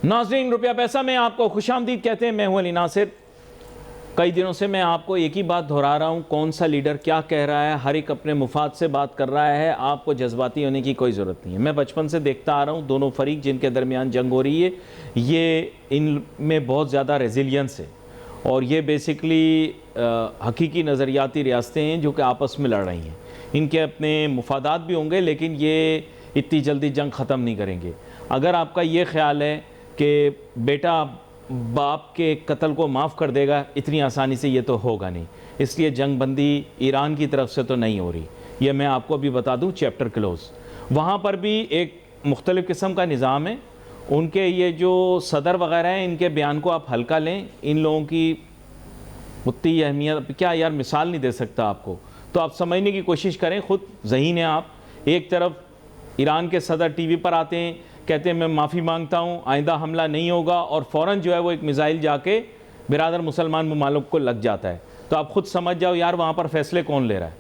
नाज़रीन, रुपया पैसा में आपको खुशामदीद कहते हैं। मैं हूं अली नासिर। कई दिनों से मैं आपको एक ही बात दोहरा रहा हूं, कौन सा लीडर क्या कह रहा है, हर एक अपने मुफाद से बात कर रहा है। आपको जज्बाती होने की कोई ज़रूरत नहीं है। मैं बचपन से देखता आ रहा हूं, दोनों फरीक जिनके दरमियान जंग हो रही है, ये इनमें बहुत ज़्यादा रेजिलियंस है और ये बेसिकली हकीकी नज़रियाती रियासतें हैं जो कि आपस में लड़ रही हैं। इनके अपने मुफादात भी होंगे, लेकिन ये इतनी जल्दी जंग ख़त्म नहीं करेंगे। अगर आपका ये ख्याल है कि बेटा बाप के कत्ल को माफ़ कर देगा, इतनी आसानी से ये तो होगा नहीं। इसलिए जंग बंदी ईरान की तरफ से तो नहीं हो रही। ये मैं आपको अभी बता दूं, चैप्टर क्लोज़। वहाँ पर भी एक मुख्तलिफ़ किस्म का निज़ाम है। उनके ये जो सदर वग़ैरह हैं, इनके बयान को आप हल्का लें। इन लोगों की उतनी अहमियत क्या यार, मिसाल नहीं दे सकता आपको, तो आप समझने की कोशिश करें। ख़ुद ज़हीन है आप। एक तरफ ईरान के सदर टीवी पर आते हैं, कहते हैं मैं माफ़ी मांगता हूँ, आइंदा हमला नहीं होगा, और फ़ौरन जो है वो एक मिसाइल जाके बिरादर मुसलमान ममालिक को लग जाता है। तो आप ख़ुद समझ जाओ यार, वहाँ पर फ़ैसले कौन ले रहा है।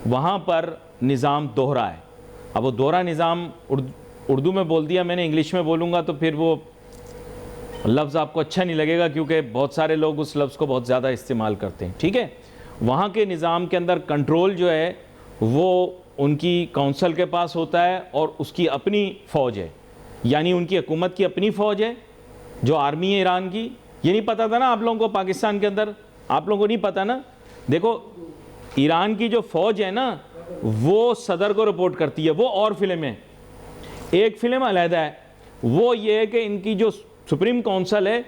वहाँ पर निज़ाम दोहरा है। अब वो दोहरा निज़ाम उर्दू में बोल दिया मैंने, इंग्लिश में बोलूँगा तो फिर वो लफ्ज़ आपको अच्छा नहीं लगेगा, क्योंकि बहुत सारे लोग उस लफ्ज़ को बहुत ज़्यादा इस्तेमाल करते हैं। ठीक है, वहाँ के निज़ाम के अंदर कंट्रोल जो है वो उनकी काउंसिल के पास होता है और उसकी अपनी फ़ौज है, यानी उनकी हुकूमत की अपनी फ़ौज है जो आर्मी है ईरान की। ये नहीं पता था ना आप लोगों को पाकिस्तान के अंदर? आप लोगों को नहीं पता ना? देखो, ईरान की जो फ़ौज है ना, वो सदर को रिपोर्ट करती है। वो और फिल्म है, एक फ़िल्म अलहदा है। वो ये है कि इनकी जो सुप्रीम काउंसिल है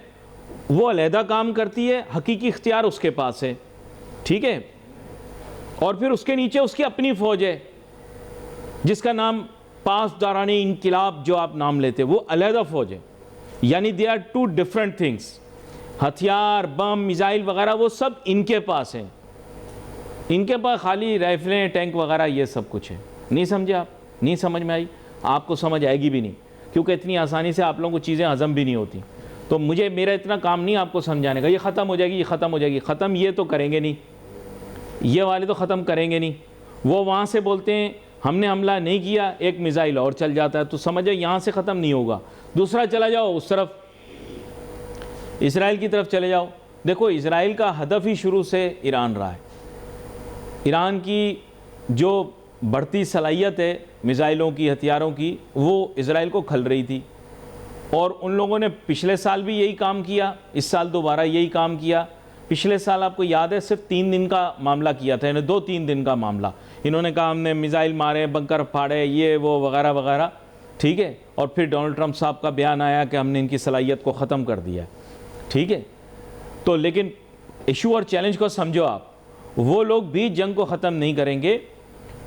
वो अलहदा काम करती है, हकीकी इख्तियार उसके पास है। ठीक है, और फिर उसके नीचे उसकी अपनी फ़ौज है जिसका नाम पासदारानी इनकिलाब, जो आप नाम लेते, वो अलहदा फ़ौज है। यानी they are two different things. हथियार, बम, मिसाइल वगैरह वो सब इनके पास हैं। इनके पास खाली राइफलें, टैंक वगैरह ये सब कुछ है। नहीं समझे आप? नहीं समझ में आई? आपको समझ आएगी भी नहीं, क्योंकि इतनी आसानी से आप लोगों को चीज़ें हज़म भी नहीं होती। तो मेरा इतना काम नहीं आपको समझाने का। ये ख़त्म हो जाएगी, ये ख़त्म हो जाएगी। ख़त्म ये तो करेंगे नहीं, ये वाले तो ख़त्म करेंगे नहीं। वो वहाँ से बोलते हैं हमने हमला नहीं किया, एक मिसाइल और चल जाता है, तो समझो यहाँ से ख़त्म नहीं होगा। दूसरा चला जाओ उस तरफ, इसराइल की तरफ चले जाओ। देखो, इसराइल का हदफ ही शुरू से ईरान रहा है। ईरान की जो बढ़ती सलाहियत है मिसाइलों की, हथियारों की, वो इसराइल को खल रही थी। और उन लोगों ने पिछले साल भी यही काम किया, इस साल दोबारा यही काम किया। पिछले साल आपको याद है सिर्फ 3 दिन का मामला किया था इन्होंने, 2-3 दिन का मामला। इन्होंने कहा हमने मिसाइल मारे, बंकर फाड़े, ये वो वगैरह वगैरह। ठीक है, और फिर डोनाल्ड ट्रंप साहब का बयान आया कि हमने इनकी सलाहियत को ख़त्म कर दिया। ठीक है, तो लेकिन इशू और चैलेंज को समझो आप, वो लोग भी जंग को ख़त्म नहीं करेंगे।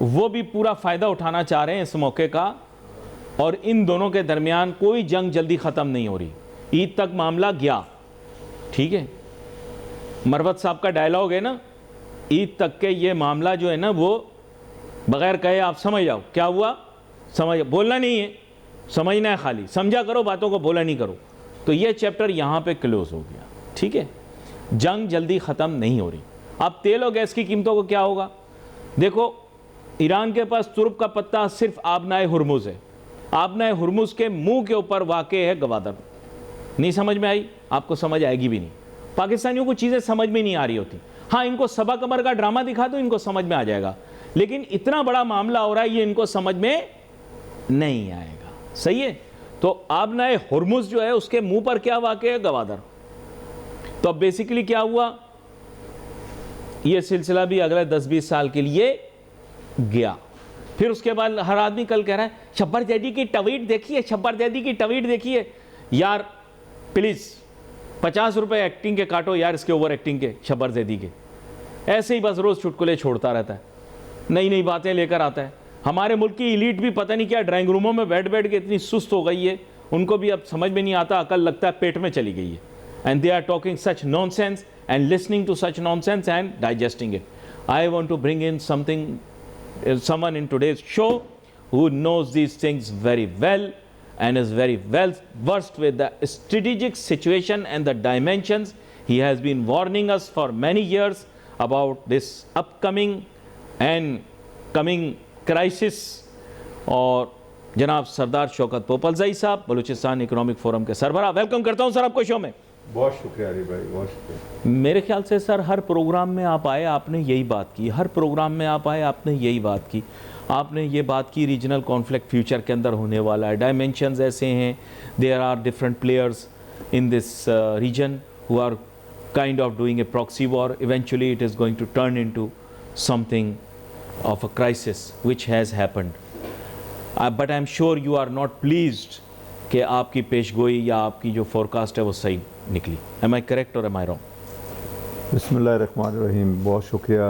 वो भी पूरा फ़ायदा उठाना चाह रहे हैं इस मौके का, और इन दोनों के दरमियान कोई जंग जल्दी ख़त्म नहीं हो रही। ईद तक मामला गया। ठीक है, मरवत साहब का डायलॉग है ना, ईद तक के ये मामला जो है ना, वो बग़ैर कहे आप समझ जाओ क्या हुआ। समझ, बोलना नहीं है, समझना है, खाली समझा करो बातों को, बोला नहीं करो। तो ये चैप्टर यहाँ पे क्लोज़ हो गया। ठीक है, जंग जल्दी ख़त्म नहीं हो रही। अब तेल और गैस की कीमतों को क्या होगा? देखो, ईरान के पास तुर्क का पत्ता सिर्फ आबनाए हुर्मुज़ है। आबनाए हुर्मुज़ के मुंह के ऊपर वाक़े है गवादर। नहीं समझ में आई? आपको समझ आएगी भी नहीं। पाकिस्तानियों को चीज़ें समझ में नहीं आ रही होती। हाँ, इनको सबा कमर का ड्रामा दिखा दो, इनको समझ में आ जाएगा, लेकिन इतना बड़ा मामला हो रहा है, ये इनको समझ में नहीं आएगा। सही है, तो आबनाए हुर्मुज़ जो है उसके मुंह पर क्या वाक़े है? गवादर। तो अब बेसिकली क्या हुआ, ये सिलसिला भी अगले 10-20 साल के लिए गया। फिर उसके बाद हर आदमी कल कह रहा है शब्बर जैदी की ट्वीट देखिए, शब्बर जैदी की ट्वीट देखिए। यार प्लीज़ 50 रुपये एक्टिंग के काटो यार, इसके ओवर एक्टिंग के, शब्बर जैदी के। ऐसे ही बस रोज़ चुटकुले छोड़ता रहता है, नई नई बातें लेकर आता है। हमारे मुल्क की इलीट भी पता नहीं क्या ड्राइंग रूमों में बैठ बैठ के इतनी सुस्त हो गई है, उनको भी अब समझ में नहीं आता, अकल लगता है पेट में चली गई है। And they are talking such nonsense and listening to such nonsense and digesting it. I want to bring in someone in today's show who knows these things very well and is very well versed with the strategic situation and the dimensions. He has been warning us for many years about this upcoming and coming crisis, or जनाब सरदार शौकत पोपलजई साहब, Balochistan economic forum के सरबराह। Welcome करता हूं sir आपको show में। बहुत शुक्रिया अली भाई, बहुत शुक्रिया। मेरे ख्याल से सर हर प्रोग्राम में आप आए, आपने यही बात की, हर प्रोग्राम में आप आए, आपने यही बात की। आपने ये बात की रीजनल कॉन्फ्लिक्ट फ्यूचर के अंदर होने वाला है, डायमेंशंस ऐसे हैं, there are different players in this region who are kind of doing a proxy war. Eventually it is going to turn into something of a crisis which has happened. But I'm sure you are not pleased कि आपकी पेशगोई या आपकी जो forecast है वो सही निकली। Am I correct or am I wrong? बिस्मिल्लाहिर्रहमानिर्रहीम। बहुत शुक्रिया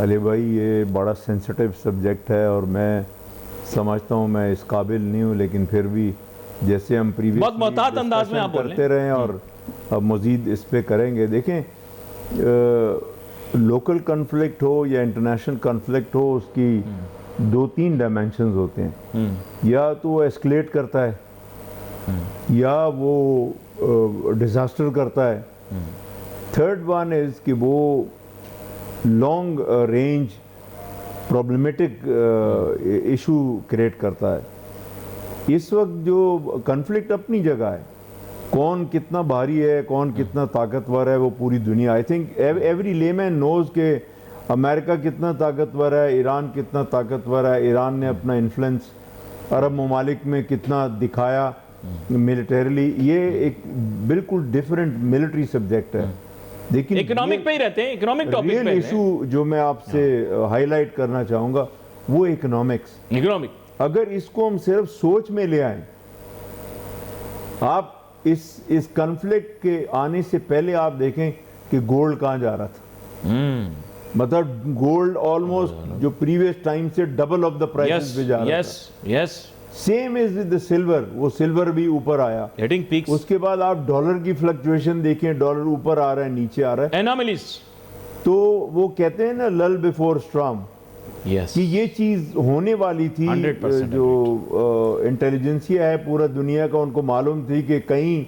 अली भाई, ये बड़ा सेंसिटिव सब्जेक्ट है और मैं समझता हूँ मैं इस काबिल नहीं हूँ, लेकिन फिर भी जैसे हम प्रीवियस बहुत मोहतात अंदाज में आप करते रहे और अब मज़ीद इस पे करेंगे। देखें, लोकल कन्फ्लिक्ट हो या इंटरनेशनल कन्फ्लिक्ट हो, उसकी 2-3 डायमेंशंस होते हैं। या तो वो एस्केलेट करता है या वो डिज़ास्टर करता है। थर्ड वन इज़ कि वो long range problematic issue create करता है। इस वक्त जो कन्फ्लिक्ट अपनी जगह है, कौन कितना भारी है, कौन कितना ताकतवर है, वो पूरी दुनिया, I think every layman knows के अमेरिका कितना ताकतवर है, ईरान कितना ताकतवर है, ईरान ने अपना इन्फ्लुएंस अरब ममालिक में कितना दिखाया मिलिटरीली। ये एक बिल्कुल डिफरेंट मिलिट्री सब्जेक्ट है। लेकिन इकोनॉमिक पे ही रहते हैं, इकोनॉमिक टॉपिक पे रियल इशू जो मैं आपसे हाईलाइट करना चाहूँगा वो इकोनॉमिक्स। इकोनॉमिक, अगर इसको हम सिर्फ सोच में ले आए, आप इस कन्फ्लिक्ट के आने से पहले आप देखें कि गोल्ड कहाँ जा रहा था। मतलब गोल्ड ऑलमोस्ट जो प्रीवियस टाइम से डबल ऑफ द प्राइस पे जा रहा था। Yes, same is with the silver, वो सिल्वर भी ऊपर आया, हिटिंग पीक्स। उसके बाद आप डॉलर की फ्लक्चुएशन देखें, डॉलर ऊपर आ रहा है, नीचे आ रहा है, एनोमलीज। तो वो कहते हैं ना लल बिफोर स्टॉर्म, yes. कि ये चीज़ होने वाली थी। 100% जो इंटेलिजेंसिया है पूरा दुनिया का, उनको मालूम थी कि कहीं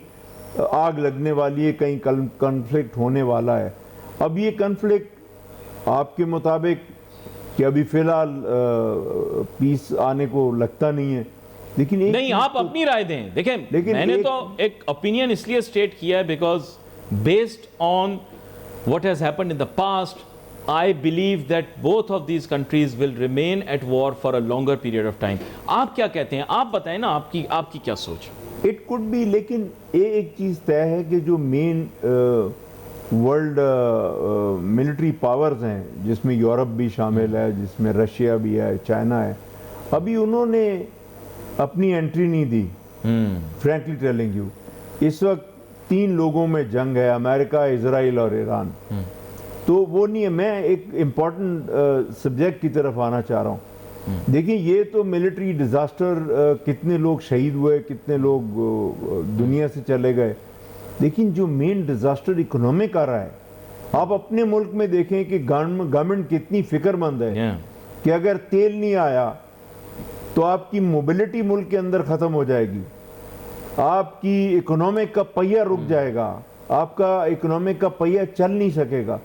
आग लगने वाली है, कहीं कन्फ्लिक्ट होने वाला है। अब ये कन्फ्लिक्ट आपके मुताबिक कि अभी फ़िलहाल पीस आने को लगता नहीं है, लेकिन नहीं, आप अपनी राय दें। देखें, मैंने तो एक ओपिनियन इसलिए स्टेट किया है because based on what has happened in the past, I believe that both of these countries will remain at war for a longer period of time. आप क्या कहते हैं? आप बताएं ना, आपकी क्या सोच? It could be, लेकिन एक चीज़ तय है कि जो मेन वर्ल्ड मिलिट्री पावर्स हैं, जिसमें यूरोप भी शामिल है, जिसमें रशिया भी है, चाइना है, अभी उन्होंने अपनी एंट्री नहीं दी। फ्रैंकली टेलिंग यू, इस वक्त 3 लोगों में जंग है, अमेरिका, इजराइल और ईरान। तो वो नहीं है। मैं एक इम्पॉर्टेंट सब्जेक्ट की तरफ आना चाह रहा हूँ। देखिए, ये तो मिलिट्री डिज़ास्टर, कितने लोग शहीद हुए, कितने लोग दुनिया से चले गए, लेकिन जो मेन डिज़ास्टर इकोनॉमिक आ रहा है, आप अपने मुल्क में देखें कि गवर्नमेंट कितनी फिक्रमंद है कि अगर तेल नहीं आया तो आपकी मोबिलिटी मुल्क के अंदर ख़त्म हो जाएगी, आपकी इकोनॉमिक का पहिया रुक जाएगा, आपका इकोनॉमिक का पहिया चल नहीं सकेगा।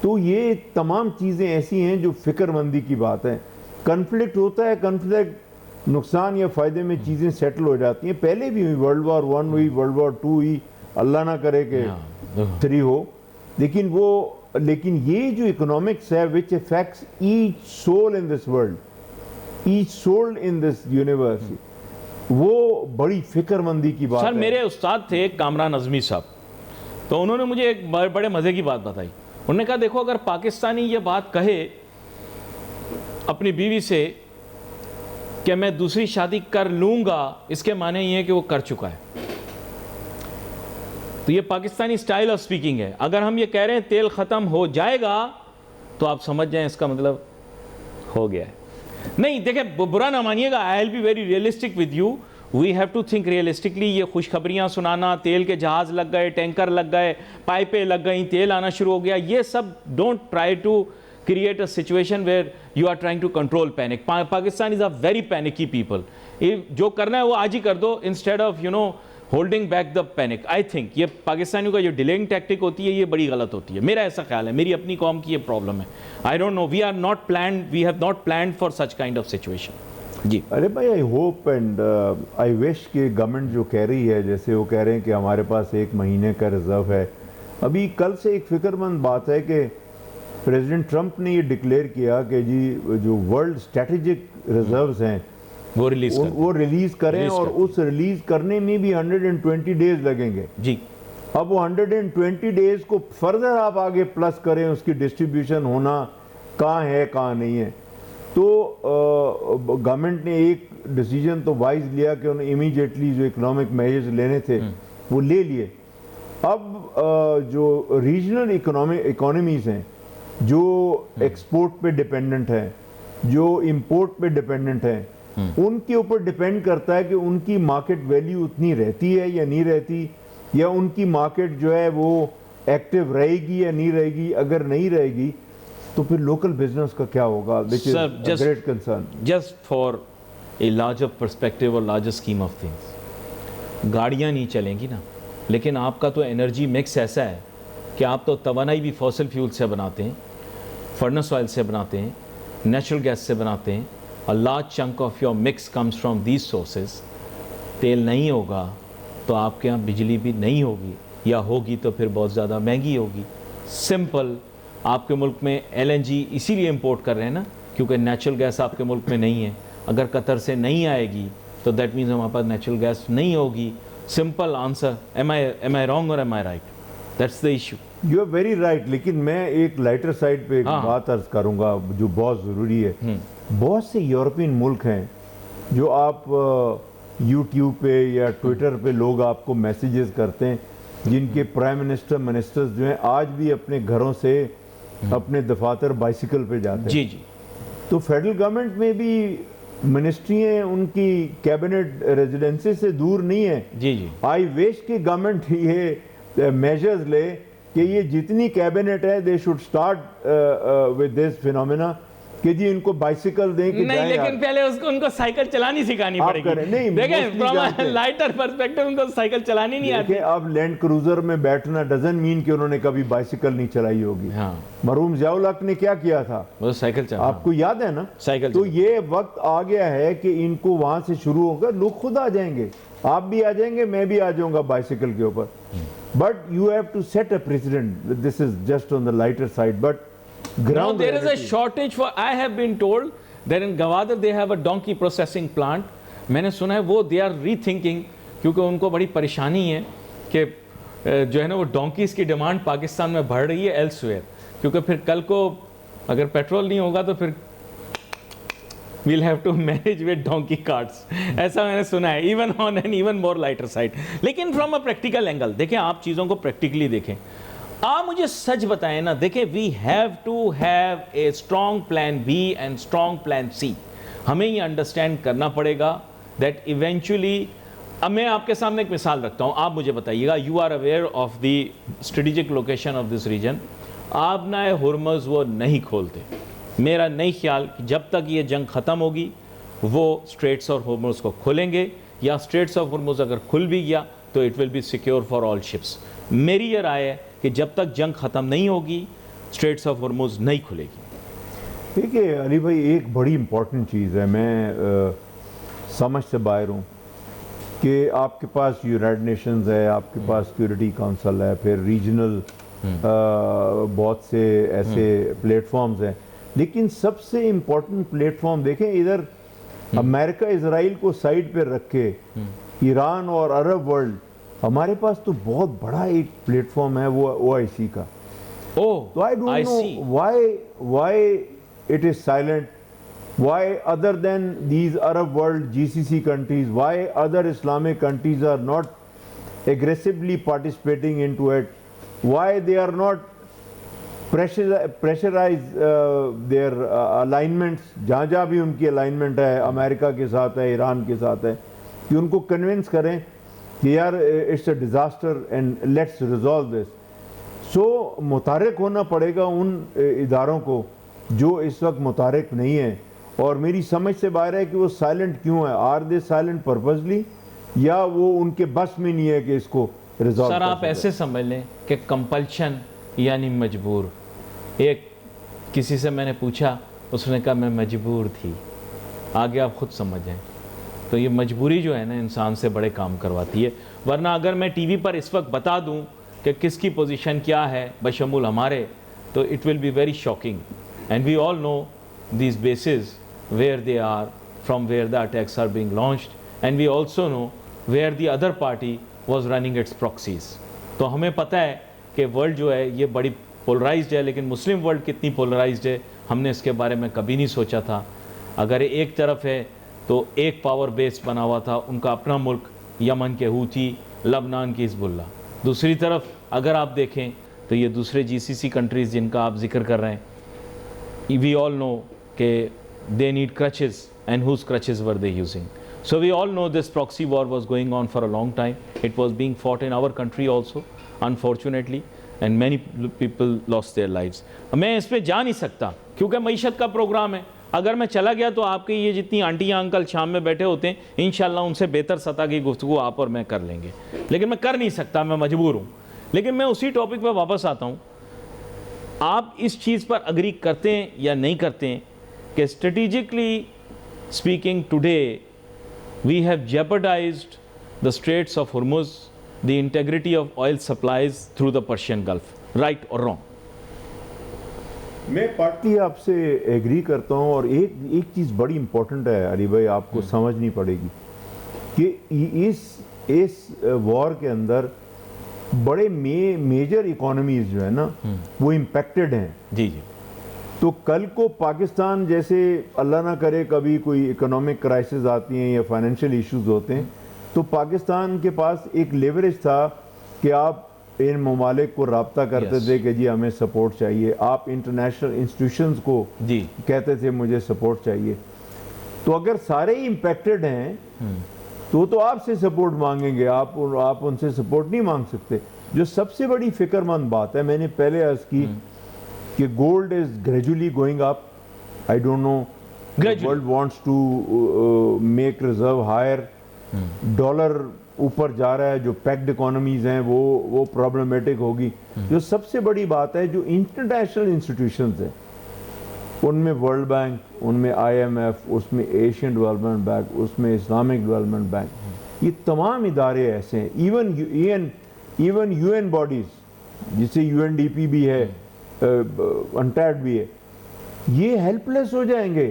तो ये तमाम चीज़ें ऐसी हैं जो फिक्रमंदी की बात है। कन्फ्लिक्ट होता है, कन्फ्लिक्ट नुकसान या फ़ायदे में चीज़ें सेटल हो जाती हैं। पहले भी हुई, वर्ल्ड वॉर 1 हुई, वर्ल्ड वॉर 2 हुई, अल्लाह ना करे कि 3 हो, लेकिन ये जो इकोनॉमिक्स है which affects each soul in this world, each soul in this universe, वो बड़ी फिक्रमंदी की बात है। सर, मेरे उस्ताद थे कामरान अज़मी साहब, तो उन्होंने मुझे एक बड़े मज़े की बात बताई। उन्होंने कहा, देखो, अगर पाकिस्तानी ये बात कहे अपनी बीवी से कि मैं दूसरी शादी कर लूँगा, इसके माने ये है कि वो कर चुका है। तो ये पाकिस्तानी स्टाइल ऑफ स्पीकिंग है। अगर हम ये कह रहे हैं तेल ख़त्म हो जाएगा, तो आप समझ जाएं इसका मतलब हो गया है। नहीं, देखें, बुरा ना मानिएगा, I will be very realistic with you. We have to think realistically. ये खुशखबरियाँ सुनाना, तेल के जहाज़ लग गए, टैंकर लग गए, पाइपें लग गई, तेल आना शुरू हो गया, ये सब don't try to create a situation where you are trying to control panic. Pakistan is a very panicky people. जो करना है वो आज ही कर दो, instead of holding back the panic. I think ये पाकिस्तानियों का जो डिलेइंग टैक्टिक होती है, ये बड़ी गलत होती है। मेरा ऐसा ख्याल है, मेरी अपनी कौम की ये प्रॉब्लम है। I don't know, we have not planned for such kind of situation. जी। अरे भाई, I hope and I wish कि गवर्नमेंट जो कह रही है, जैसे वो कह रहे हैं कि हमारे पास 1 महीने का रिजर्व है। अभी कल से एक फिक्रमंद बात है कि प्रेसिडेंट ट्रंप ने ये डिक्लेयर किया कि जी जो वर्ल्ड स्ट्रेटेजिक रिजर्व्स हैं वो रिलीज वो रिलीज करें, रिलीज और करें। उस रिलीज करने में भी 120 डेज लगेंगे। जी। अब वो 120 डेज को फर्दर आप आगे प्लस करें, उसकी डिस्ट्रीब्यूशन होना कहाँ है कहाँ नहीं है। तो गवर्नमेंट ने एक डिसीजन तो वाइज लिया कि उन्हें इमीडिएटली जो इकोनॉमिक मेजर्स लेने थे वो ले लिए। अब जो रीजनल इकोनॉमीज हैं, जो एक्सपोर्ट पे डिपेंडेंट हैं, जो इंपोर्ट पे डिपेंडेंट हैं, उनके ऊपर डिपेंड करता है कि उनकी मार्केट वैल्यू उतनी रहती है या नहीं रहती, या उनकी मार्केट जो है वो एक्टिव रहेगी या नहीं रहेगी। अगर नहीं रहेगी तो फिर लोकल बिजनेस का क्या होगा, which is Sir, a just- great concern. Just for a larger perspective और लार्जर स्कीम ऑफ थिंग्स, गाड़ियाँ नहीं चलेंगी ना, लेकिन आपका तो एनर्जी मिक्स ऐसा है कि आप तो तवानाई भी फॉसिल फ्यूल से बनाते हैं, फर्नेस ऑयल से बनाते हैं, नेचुरल गैस से बनाते हैं। A large chunk of your mix comes from these sources. तेल नहीं होगा तो आपके यहाँ बिजली भी नहीं होगी, या होगी तो फिर बहुत ज़्यादा महंगी होगी। सिंपल। आपके मुल्क में एलएनजी इसीलिए इंपोर्ट कर रहे हैं ना, क्योंकि नेचुरल गैस आपके मुल्क में नहीं है। अगर कतर से नहीं आएगी तो दैट मीन्स हमारे पास नेचुरल गैस नहीं होगी। Simple answer. Am I wrong और am I right? That's the issue. You are very right. लेकिन मैं एक लाइटर साइड पे एक हाँ। बात अर्ज करूंगा जो बहुत ज़रूरी है। बहुत से यूरोपियन मुल्क हैं जो आप यूट्यूब पे या ट्विटर पे लोग आपको मैसेजेस करते हैं, जिनके प्राइम मिनिस्टर्स जो हैं आज भी अपने घरों से अपने दफातर बाइसिकल पे जाते हैं। जी जी। तो फेडरल गवर्नमेंट में भी मिनिस्ट्रियाँ उनकी कैबिनेट रेजिडेंसी से दूर नहीं है। जी जी। आई विश कि गवर्नमेंट ये मेजर्स ले कि ये जितनी कैबिनेट है they should start with this phenomena कि जी इनको बाइसिकल दें कि नहीं, जाएं लेकिन आप। पहले उसको उनको साइकिल चलानी सिखानी आप पड़ेगी। करें। नहीं, देखें, mostly फ्रॉम जानते हैं। लाइटर पर्सपेक्टिव उनको साइकिल चलानी नहीं आती। देखिए, अब लैंड क्रूजर में बैठना डजन मीन कि उन्होंने कभी बाइसिकल नहीं चलाई होगी। हाँ, मरूम जियाउल हक ने क्या किया था, वो साइकिल चला। आपको याद है ना? साइकिल तो ये वक्त आ गया है कि इनको वहां से शुरू होकर लोग खुद आ जाएंगे। आप भी आ जाएंगे, मैं भी आ जाऊंगा बाइसिकल के ऊपर। But you have to set a president. This is just on the lighter side, but No, ground there is a reality. shortage for. I have been told that in Gwadar they have a donkey processing plant. मैंने सुना है वो they are rethinking, क्योंकि उनको बड़ी परेशानी है कि जो है ना वो डोंकीज की डिमांड पाकिस्तान में बढ़ रही है एल्सवेयर, क्योंकि फिर कल को अगर पेट्रोल नहीं होगा तो फिर we'll have to manage with donkey carts. ऐसा मैंने सुना है, even on an even more lighter side. लेकिन from a practical angle देखें, आप चीज़ों को practically देखें। आप मुझे सच बताएं ना, देखें, we have to have a strong plan B and strong plan C. हमें ये अंडरस्टैंड करना पड़ेगा दैट इवेंचुअली। अब मैं आपके सामने एक मिसाल रखता हूँ, आप मुझे बताइएगा। You are aware of the strategic location of this region. आप ना हुरमुज़ वो नहीं खोलते। मेरा नहीं ख्याल कि जब तक ये जंग ख़त्म होगी वो स्ट्रेट्स ऑफ हुरमुज़ को खोलेंगे, या स्ट्रेट्स ऑफ हुरमुज़ अगर खुल भी गया तो it will be secure for all ships. मेरी ये राय है कि जब तक जंग ख़त्म नहीं होगी स्ट्रेट्स ऑफ हुरमुज़ नहीं खुलेगी। देखिए अली भाई, एक बड़ी इंपॉर्टेंट चीज़ है, मैं समझ से बाहर हूँ कि आपके पास यूनाइटेड नेशंस है, आपके पास सिक्योरिटी काउंसिल है, फिर रीजनल बहुत से ऐसे प्लेटफॉर्म्स हैं, लेकिन सबसे इम्पोर्टेंट प्लेटफॉर्म देखें, इधर अमेरिका इसराइल को साइड पे रख के ईरान और अरब वर्ल्ड, हमारे पास तो बहुत बड़ा एक प्लेटफॉर्म है वो OIC का। ओह, So I don't know why it is silent. Why other than these Arab world GCC countries, why other Islamic countries are not aggressively participating into it? Why they are not pressurize their alignments, जहाँ जहाँ भी उनकी alignment है, America के साथ है, Iran के साथ है, कि उनको convince करें कि यार it's a disaster and let's resolve this. So मुतारिक होना पड़ेगा उन इदारों को जो इस वक्त मुतारिक नहीं है, और मेरी समझ से बाहर है कि वो साइलेंट क्यों है। आर दे साइलेंट पर्पसली, या वो उनके बस में नहीं है कि इसको रिजॉल्व। सर आप ऐसे समझ लें कि कंपल्शन यानी मजबूर। एक किसी से मैंने पूछा, उसने कहा मैं मजबूर थी। आगे आप खुद समझ जाएं। तो ये मजबूरी जो है ना इंसान से बड़े काम करवाती है, वरना अगर मैं टीवी पर इस वक्त बता दूं कि किसकी पोजीशन क्या है बशमूल हमारे, तो it will be very shocking. And we all know these bases where they are, from where the attacks are being launched, and we also know where the other party was running its proxies. तो हमें पता है कि world जो है ये बड़ी polarised है, लेकिन मुस्लिम वर्ल्ड कितनी पोलराइज्ड है हमने इसके बारे में कभी नहीं सोचा था। अगर एक तरफ है तो एक पावर बेस बना हुआ था, उनका अपना मुल्क, यमन के हूथी, लबनान की हिजबुल्लाह। दूसरी तरफ अगर आप देखें तो ये दूसरे जीसीसी कंट्रीज़ जिनका आप जिक्र कर रहे हैं, वी ऑल नो कि they need crutches and whose crutches were they using. So we all know this proxy war was going on for a long time. It was being fought in our country also, unfortunately, and many people lost their lives. मैं इस पे जा नहीं सकता क्योंकि मईशत का programme है। अगर मैं चला गया तो आपके ये जितनी आंटी या अंकल शाम में बैठे होते हैं, इंशाल्लाह उनसे बेहतर सतह की गुफ्तगू आप और मैं कर लेंगे, लेकिन मैं कर नहीं सकता, मैं मजबूर हूँ। लेकिन मैं उसी टॉपिक पर वापस आता हूँ। आप इस चीज़ पर अग्री करते हैं या नहीं करते हैं कि strategically speaking today we have jeopardized the Straits of Hormuz, the integrity of oil supplies through the Persian Gulf, right or wrong? मैं पार्टी आपसे एग्री करता हूँ, और एक चीज़ बड़ी इंपॉर्टेंट है अली भाई, आपको समझनी पड़ेगी कि इस वॉर के अंदर बड़े मेजर इकोनॉमीज जो है ना वो इम्पेक्टेड हैं। जी जी। तो कल को पाकिस्तान जैसे अल्लाह ना करे कभी कोई इकोनॉमिक क्राइसिस आती हैं या फाइनेंशियल इश्यूज होते हैं, तो पाकिस्तान के पास एक लेवरेज था कि आप इन ममालिक को रब्ता करते थे कि जी हमें सपोर्ट चाहिए, आप इंटरनेशनल इंस्टीट्यूशंस को जी कहते थे मुझे सपोर्ट चाहिए। तो अगर सारे ही इम्पेक्टेड हैं तो आपसे सपोर्ट मांगेंगे, आप उनसे सपोर्ट नहीं मांग सकते। जो सबसे बड़ी फिक्रमंद बात है, मैंने पहले अर्ज की कि gold is gradually going up. I don't know, world wants to make reserve higher, dollar ऊपर जा रहा है, जो पैक्ड इकोनॉमीज हैं वो प्रॉब्लमेटिक होगी। जो सबसे बड़ी बात है, जो इंटरनेशनल इंस्टीट्यूशंस हैं उनमें वर्ल्ड बैंक, उनमें IMF, उसमें एशियन डेवलपमेंट बैंक, उसमें इस्लामिक डेवलपमेंट बैंक, ये तमाम इदारे ऐसे हैं, इवन UN बॉडीज जिसे UNDP भी है, अनटैड भी है, ये हेल्पलेस हो जाएंगे।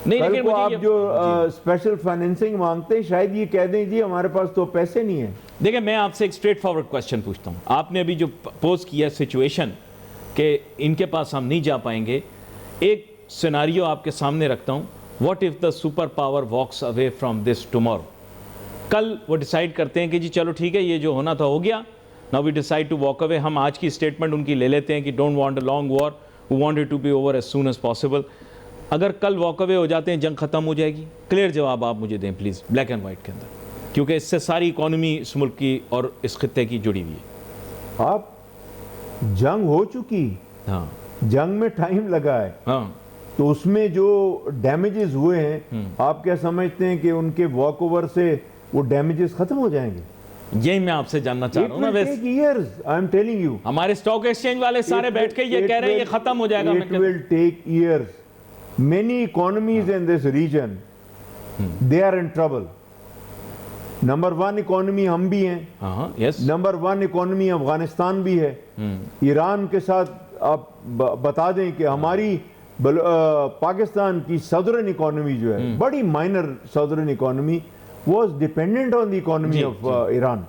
नहीं, कल लेकिन को मुझे आप ये- जो स्पेशल फाइनेंसिंग मांगते हैं, शायद ये कह दें जी हमारे पास तो पैसे नहीं है। देखिए, मैं आपसे एक स्ट्रेट फॉरवर्ड क्वेश्चन पूछता हूँ। आपने अभी जो पोज किया सिचुएशन कि इनके पास हम नहीं जा पाएंगे, एक सिनारियो आपके सामने रखता हूँ। What if the superpower walks away from this tomorrow? कल वो डिसाइड करते हैं कि जी चलो ठीक है, ये जो होना था हो गया, now we decide to walk away. हम आज की स्टेटमेंट उनकी ले लेते हैं कि don't want a long war, we want it to be over as soon as possible. अगर कल वॉक अवे हो जाते हैं, जंग खत्म हो जाएगी? क्लियर जवाब आप मुझे दें प्लीज़, ब्लैक एंड वाइट के अंदर, क्योंकि इससे सारी इकोनॉमी इस मुल्क की और इस खित्ते की जुड़ी हुई है। आप जंग हो चुकी, हाँ जंग में टाइम लगा है, हाँ, तो उसमें जो डैमेजेस हुए हैं, आप क्या समझते हैं कि उनके वॉक ओवर से वो डैमेजेस खत्म हो जाएंगे? यही मैं आपसे जानना चाह रहा हूँ ना। वैसे years, I am telling you. हमारे स्टॉक एक्सचेंज वाले सारे बैठ के ये कह रहे हैं ये खत्म हो जाएगा। It will take years. Many economies in this region, they are in trouble. Number 1 economy हम भी हैं, हाँ यस, नंबर 1 इकोनॉमी अफगानिस्तान भी है। ईरान के साथ आप बता दें कि हमारी पाकिस्तान की सदर्न इकोनॉमी जो है, बड़ी minor southern economy, was dependent on the economy of Iran.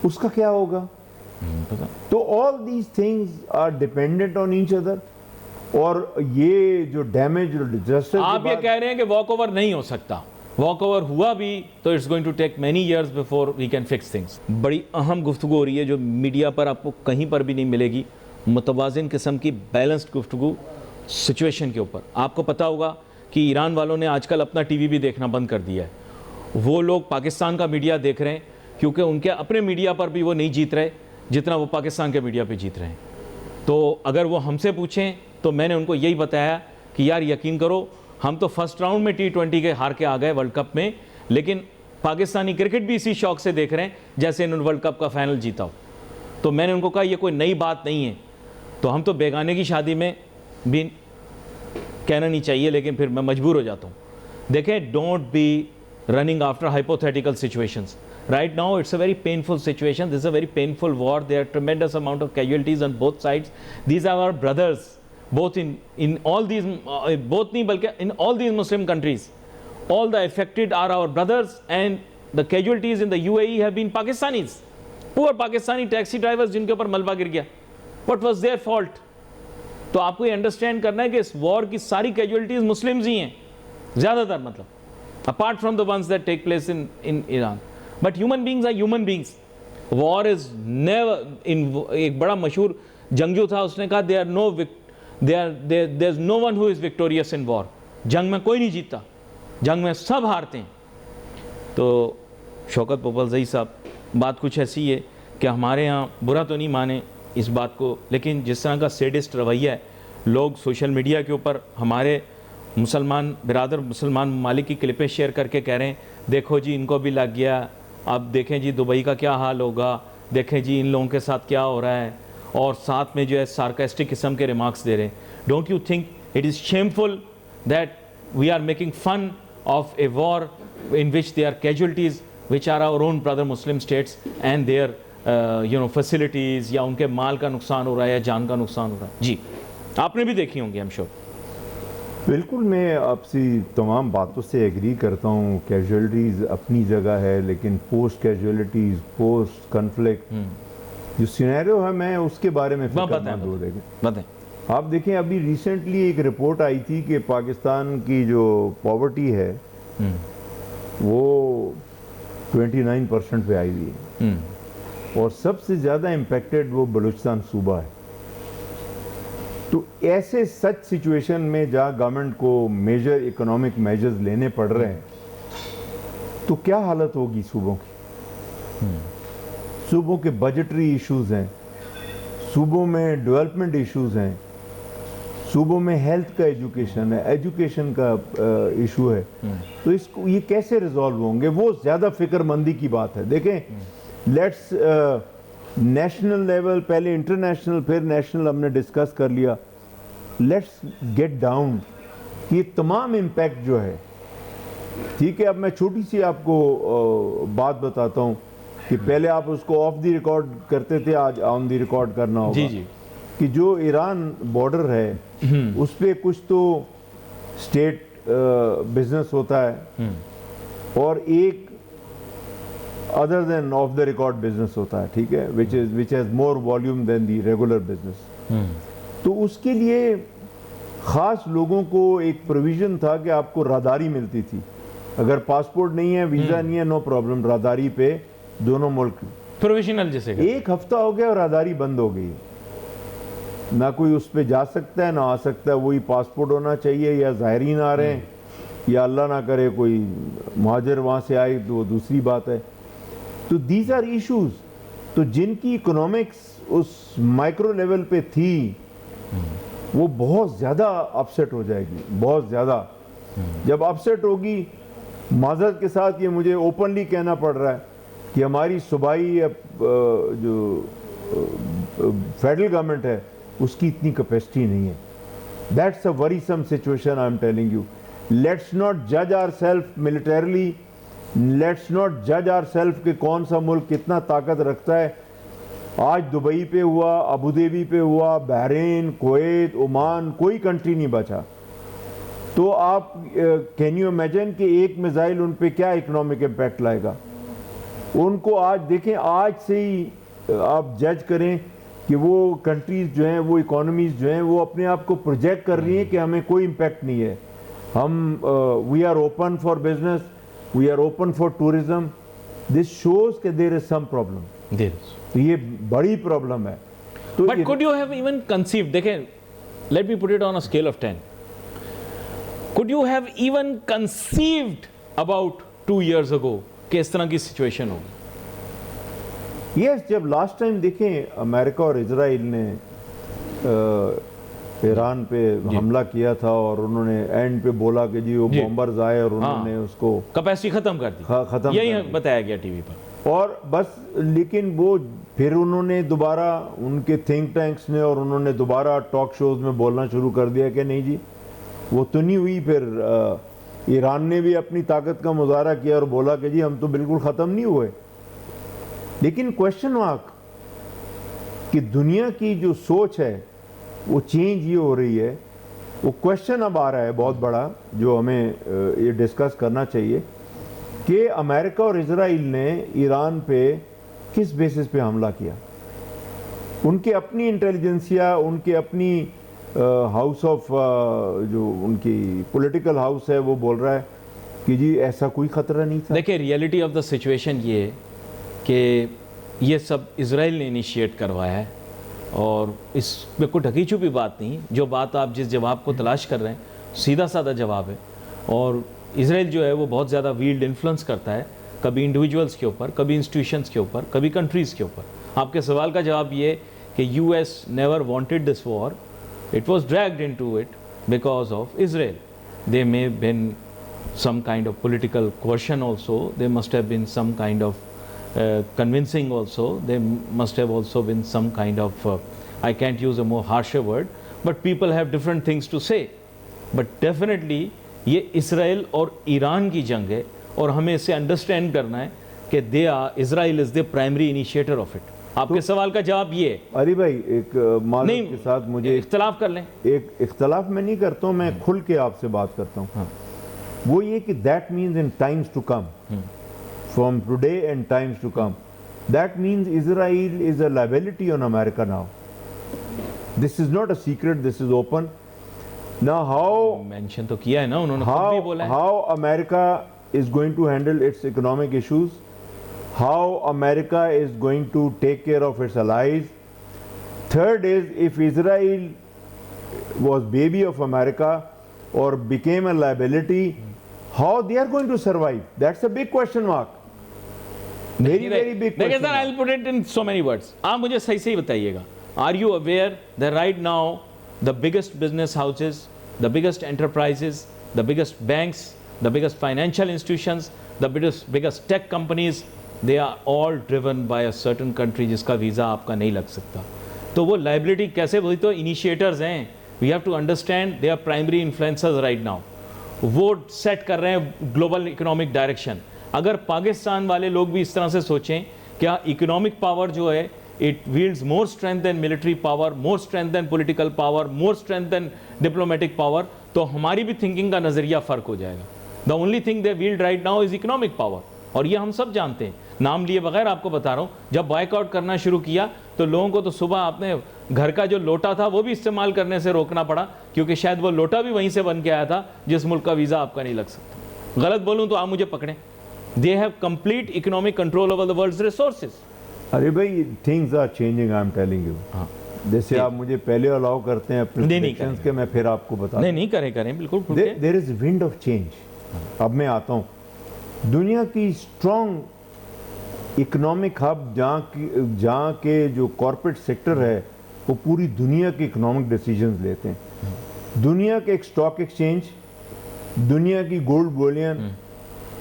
उसका क्या होगा? तो all these things are dependent on each other. और ये जो डैमेज और डिजास्टर, आप ये कह रहे हैं कि वॉक ओवर नहीं हो सकता। वॉक ओवर हुआ भी तो it's going to take many years before we can fix things. बड़ी अहम गुफ्तगू हो रही है जो मीडिया पर आपको कहीं पर भी नहीं मिलेगी, मुतवाज़िन किस्म की बैलेंस्ड गुफ्तगू सिचुएशन के ऊपर। आपको पता होगा कि ईरान वालों ने आजकल अपना टीवी भी देखना बंद कर दिया है। वो लोग पाकिस्तान का मीडिया देख रहे हैं क्योंकि उनके अपने मीडिया पर भी वो नहीं जीत रहे जितना वो पाकिस्तान के मीडिया पे जीत रहे हैं। तो अगर वो हमसे पूछें तो मैंने उनको यही बताया कि यार यकीन करो, हम तो फर्स्ट राउंड में T20 के हार के आ गए वर्ल्ड कप में, लेकिन पाकिस्तानी क्रिकेट भी इसी शौक से देख रहे हैं जैसे इन्होंने वर्ल्ड कप का फाइनल जीता हो। तो मैंने उनको कहा ये कोई नई बात नहीं है। तो हम तो बेगाने की शादी में भी कहना नहीं चाहिए, लेकिन फिर मैं मजबूर हो जाता हूँ। देखें, don't be running after hypothetical situations. Right now, it's a very painful situation. This is a very painful war. There are tremendous amount of casualties on both sides. These are our brothers, both in all these, both नहीं बल्कि in all these Muslim countries. All the affected are our brothers, and the casualties in the UAE have been Pakistanis. Poor Pakistani taxi drivers जिनके ऊपर मलबा गिर गया. What was their fault? तो आपको ये अंडरस्टैंड करना है कि इस वॉर की सारी कैजुअलिटीज मुस्लिम्स ही हैं, ज़्यादातर, मतलब apart from the ones that take place in Iran. But human beings are human beings. War is never in. एक बड़ा मशहूर जंगजू था, उसने कहा there is no one who is victorious in war. जंग में कोई नहीं जीतता, जंग में सब हारते हैं. तो शौकत पोपलजई साहब, बात कुछ ऐसी है कि हमारे यहाँ बुरा तो नहीं माने इस बात को, लेकिन जिस तरह का सेडिस्ट रवैया है, लोग सोशल मीडिया के ऊपर हमारे मुसलमान बिरादर मुसलमान ममालिक की क्लिपें शेयर करके कह रहे हैं देखो जी इनको भी लग गया, अब देखें जी दुबई का क्या हाल होगा, देखें जी इन लोगों के साथ क्या हो रहा है, और साथ में जो है सार्कास्टिक किस्म के रिमार्क्स दे रहे हैं. Don't you think it is shameful that we are making fun of a war in which they are casualties which are our own brother Muslim states and their facilities, या उनके माल का नुकसान हो रहा है या जान का नुकसान हो रहा है. जी, आपने भी देखी होंगी, आई एम श्योर. बिल्कुल, मैं आपसी तमाम बातों से एग्री करता हूँ. कैजुअलिटीज़ अपनी जगह है, लेकिन पोस्ट कैजुअलिटीज़, पोस्ट कन्फ्लिक्ट जो सिनेरियो है, मैं उसके बारे में बताएं. आप देखें, अभी रिसेंटली एक रिपोर्ट आई थी कि पाकिस्तान की जो पॉवर्टी है वो 29% पे आई हुई है, और सबसे ज़्यादा इम्पेक्टेड वो बलूचिस्तान सूबा है. तो ऐसे सच सिचुएशन में जहाँ गवर्नमेंट को मेजर इकोनॉमिक मेजर्स लेने पड़ रहे हैं, तो क्या हालत होगी सूबों की. सूबों के बजटरी इश्यूज हैं, सूबों में डेवलपमेंट इश्यूज हैं, सूबों में हेल्थ का एजुकेशन है, एजुकेशन का इशू है. तो इसको ये कैसे रिजॉल्व होंगे, वो ज़्यादा फिक्रमंदी की बात है. देखें, लेट्स नेशनल लेवल, पहले इंटरनेशनल, फिर नेशनल हमने डिस्कस कर लिया. लेट्स गेट डाउन कि तमाम इम्पैक्ट जो है, ठीक है. अब मैं छोटी सी आपको बात बताता हूँ कि पहले आप उसको ऑफ द रिकॉर्ड करते थे, आज ऑन द रिकॉर्ड करना होगा. जी जी. कि जो ईरान बॉर्डर है उस पर कुछ तो स्टेट बिजनेस होता है, और एक other than off the record business होता है, ठीक है, which has more volume than the regular business. तो उसके लिए ख़ास लोगों को एक प्रोविज़न था कि आपको राहदारी मिलती थी. अगर पासपोर्ट नहीं है, वीज़ा नहीं है, नो प्रॉब्लम, राहदारी पे दोनों मुल्क प्रोविजनल. जैसे एक हफ्ता हो गया और राहदारी बंद हो गई, ना कोई उस पर जा सकता है ना आ सकता है. वही पासपोर्ट होना चाहिए, या ज़ायरीन आ रहे हैं, या अल्लाह ना करे कोई महाजर वहाँ से आए, तो दूसरी बात है. तो दीज आर इश्यूज. तो जिनकी इकोनॉमिक्स उस माइक्रो लेवल पे थी, वो बहुत ज़्यादा अपसेट हो जाएगी, बहुत ज़्यादा. जब अपसेट होगी, माजरत के साथ ये मुझे ओपनली कहना पड़ रहा है कि हमारी सूबाई जो फेडरल गवर्नमेंट है उसकी इतनी कैपेसिटी नहीं है. That's a worrisome situation, I am telling you. Let's not जज our self militarily, let's not जज आवर सेल्फ कि कौन सा मुल्क कितना ताकत रखता है. आज दुबई पे हुआ, अबू धाबी पे हुआ, बहरीन, कुवैत, ओमान, कोई कंट्री नहीं बचा. तो आप कैन यू इमेजिन कि एक मिसाइल उन पे क्या इकोनॉमिक इम्पैक्ट लाएगा. उनको आज देखें, आज से ही आप जज करें कि वो कंट्रीज़ जो हैं, वो इकोनॉमीज़ जो हैं, वो अपने आप को प्रोजेक्ट कर रही हैं कि हमें कोई इम्पैक्ट नहीं है. हम we are open for business, we are open for tourism. This shows कि देयर इज सम प्रॉब्लम. ये बड़ी प्रॉब्लम है. तो but could you have even conceived, देखें, let me put it on a scale of 10, could you have even conceived about 2 years ago कि इस तरह की सिचुएशन होगी? यस, जब लास्ट टाइम देखें अमेरिका और इजराइल ने ईरान पे हमला किया था, और उन्होंने एंड पे बोला कि जी वो बॉम्बर्स आए और उन्होंने उसको कैपेसिटी खत्म कर दी, खत्म, यही बताया गया टीवी पर. और बस, लेकिन वो फिर उन्होंने दोबारा, उनके थिंक टैंक्स ने, और उन्होंने दोबारा टॉक शोज में बोलना शुरू कर दिया कि नहीं जी वो तो नहीं हुई. फिर ईरान ने भी अपनी ताकत का मुजाहरा किया और बोला कि जी हम तो बिल्कुल ख़त्म नहीं हुए। लेकिन क्वेश्चन मार्क कि दुनिया की जो सोच है वो चेंज ये हो रही है, वो क्वेश्चन अब आ रहा है बहुत बड़ा जो हमें ये डिस्कस करना चाहिए कि अमेरिका और इजराइल ने ईरान पे किस बेसिस पे हमला किया। उनके अपनी इंटेलिजेंसिया, उनके अपनी हाउस ऑफ जो उनकी पॉलिटिकल हाउस है वो बोल रहा है कि जी ऐसा कोई ख़तरा नहीं था। देखिए, रियलिटी ऑफ द सिचुएशन ये है कि ये सब इजराइल ने इनिशिएट करवाया है और इसमें कोई ढकी छुपी बात नहीं। जो बात आप जिस जवाब को तलाश कर रहे हैं सीधा साधा जवाब है। और इजराइल जो है वो बहुत ज़्यादा वील्ड इन्फ्लुएंस करता है, कभी इंडिविजुअल्स के ऊपर, कभी इंस्टीट्यूशंस के ऊपर, कभी कंट्रीज़ के ऊपर। आपके सवाल का जवाब ये है कि US never wanted this war, it was dragged into it because of Israel. They may been some kind of political coercion also, there must have been some kind of convincing also, there must have also been some kind of I can't use a more harsher word, but people have different things to say, but definitely ये Israel और Iran की जंग है और हमें इसे understand करना है कि they are, Israel is the primary initiator of it. आपके सवाल का जवाब ये है। अरे भाई एक मालूम के साथ मुझे इख्तलाफ कर लें। एक इख्तलाफ मैं नहीं करता हूँ, मैं खुल के आपसे बात करता हूँ। हाँ। वो ये कि that means in times to come, from today and times to come, that means Israel is a liability on America now. This is not a secret, this is open. Now how mention तो किया है ना उन्होंने, खुद भी बोला है। How America is going to handle its economic issues, how America is going to take care of its allies. Third is, if Israel was baby of America or became a liability, how they are going to survive? That's a big question mark. Very, very big देखिए question sir, I'll put it in so many words. आप मुझे सही सही बताइएगा। Are you aware that right now the biggest business houses, the biggest enterprises, the biggest banks, the biggest financial institutions, the biggest tech companies, they are all driven by a certain country जिसका visa आपका नहीं लग सकता। तो वो liability कैसे, वही तो इनिशिएटर्स हैं। We have to understand they are primary influencers right now. वो सेट कर रहे हैं ग्लोबल इकोनॉमिक डायरेक्शन। अगर पाकिस्तान वाले लोग भी इस तरह से सोचें क्या इकोनॉमिक पावर जो है it wields more strength than military power, more strength than political power, more strength than diplomatic power, तो हमारी भी थिंकिंग का नज़रिया फ़र्क हो जाएगा। The only thing they wield right now is economic power, और ये हम सब जानते हैं। नाम लिए बगैर आपको बता रहा हूँ, जब बॉयकॉट करना शुरू किया तो लोगों को तो सुबह अपने घर का जो लोटा था वो भी इस्तेमाल करने से रोकना पड़ा, क्योंकि शायद वो लोटा भी वहीं से बन के आया था जिस मुल्क का वीज़ा आपका नहीं लग सकता। गलत बोलूँ तो आप मुझे पकड़ें। They have complete economic control over the world's resources. अरे भाई things are changing, I am telling you. हाँ, जैसे आप मुझे पहले अलाउ करते हैं अपने predictions के, मैं फिर आपको बता नहीं करें बिल्कुल। There is wind of change. अब मैं आता हूँ, दुनिया की स्ट्रॉन्ग इकोनॉमिक हब जहाँ के जो कॉर्पोरेट सेक्टर है वो पूरी दुनिया के इकोनॉमिक डिसीजंस लेते हैं। दुनिया के एक स्टॉक एक्सचेंज, दुनिया की गोल्ड बुलियन,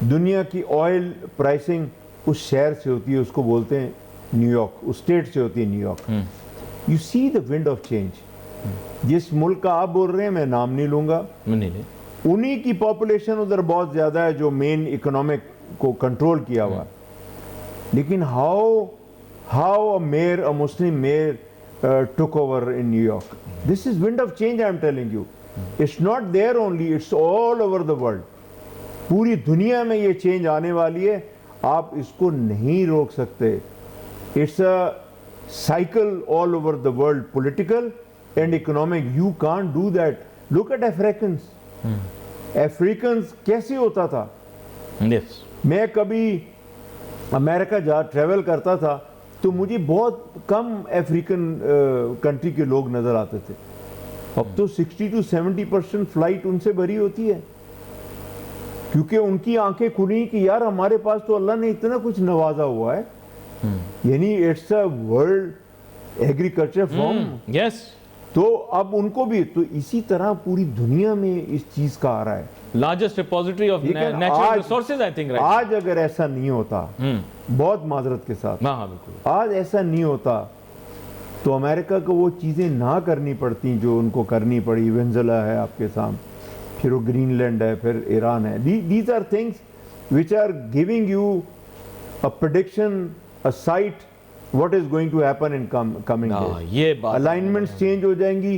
दुनिया की ऑयल प्राइसिंग उस शहर से होती है, उसको बोलते हैं न्यूयॉर्क, उस स्टेट से होती है New York. You see the wind of change. जिस मुल्क का आप बोल रहे हैं, मैं नाम नहीं लूँगा, उन्हीं की पॉपुलेशन उधर बहुत ज़्यादा है जो मेन इकोनॉमिक को कंट्रोल किया हुआ। लेकिन how a mayor, a Muslim mayor took over in New York, this is wind of change, I am telling you. It's not there only, it's all over the world. पूरी दुनिया में ये change आने वाली है, आप इसको नहीं रोक सकते। It's a cycle all over the world, political and economic. You can't do that. Look at Africans. Africans कैसे होता था? yes. मैं कभी अमेरिका जा ट्रैवल करता था तो मुझे बहुत कम अफ्रीकन कंट्री के लोग नज़र आते थे। अब तो 60 to 70% फ्लाइट उनसे भरी होती है, क्योंकि उनकी आंखें खुली कि यार हमारे पास तो अल्लाह ने इतना कुछ नवाजा हुआ है। यानी it's a world agriculture form. Yes. तो अब उनको भी, तो इसी तरह पूरी दुनिया में इस चीज का आ रहा है। Largest repository of natural resources, I think. आज अगर ऐसा नहीं होता, बहुत माजरत के साथ, हाँ बिल्कुल, आज ऐसा नहीं होता तो अमेरिका को वो चीजें ना करनी पड़ती जो उनको करनी पड़ी। वेनेजुएला है आपके सामने, फिर वो ग्रीनलैंड है, फिर ईरान है। These are things which are giving you a prediction, a sight what is going to happen in coming days. ये बात अलाइनमेंट्स चेंज हो जाएंगी,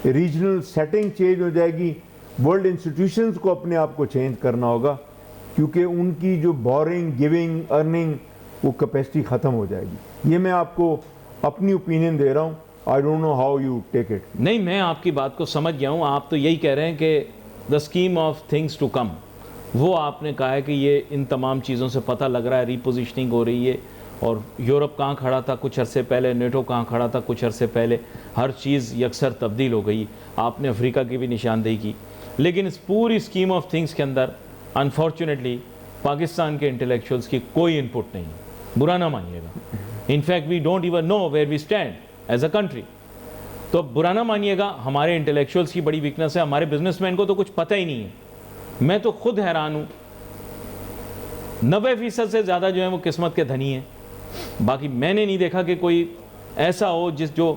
रीजनल सेटिंग चेंज हो जाएगी, वर्ल्ड इंस्टीट्यूशंस को अपने आप को चेंज करना होगा, क्योंकि उनकी जो बोरिंग, गिविंग, अर्निंग, वो कैपेसिटी ख़त्म हो जाएगी। ये मैं आपको अपनी ओपिनियन दे रहा हूँ। I don't know how you take it. नहीं, मैं आपकी बात को समझ गया हूँ। आप तो यही कह रहे हैं कि the scheme of things to come, वो आपने कहा है कि ये इन तमाम चीज़ों से पता लग रहा है, रीपोजिशनिंग हो रही है। और यूरोप कहाँ खड़ा था कुछ अरसे पहले, नेटो कहाँ खड़ा था कुछ अरसे पहले, हर चीज़ यकसर तब्दील हो गई। आपने अफ्रीका की भी निशानदेही की, लेकिन इस पूरी स्कीम ऑफ थिंग्स के अंदर अनफॉर्चुनेटली पाकिस्तान के इंटेलेक्चुअल्स की कोई इनपुट नहीं है। बुरा ना मानिएगा, in fact we don't even know where we stand as a country. तो बुरा ना मानिएगा, हमारे इंटेलेक्चुअल्स की बड़ी वीकनेस है। हमारे बिजनेसमैन को तो कुछ पता ही नहीं है। मैं तो खुद हैरान हूँ, 90% से ज़्यादा जो है वो किस्मत के धनी हैं। बाकी मैंने नहीं देखा कि कोई ऐसा हो जो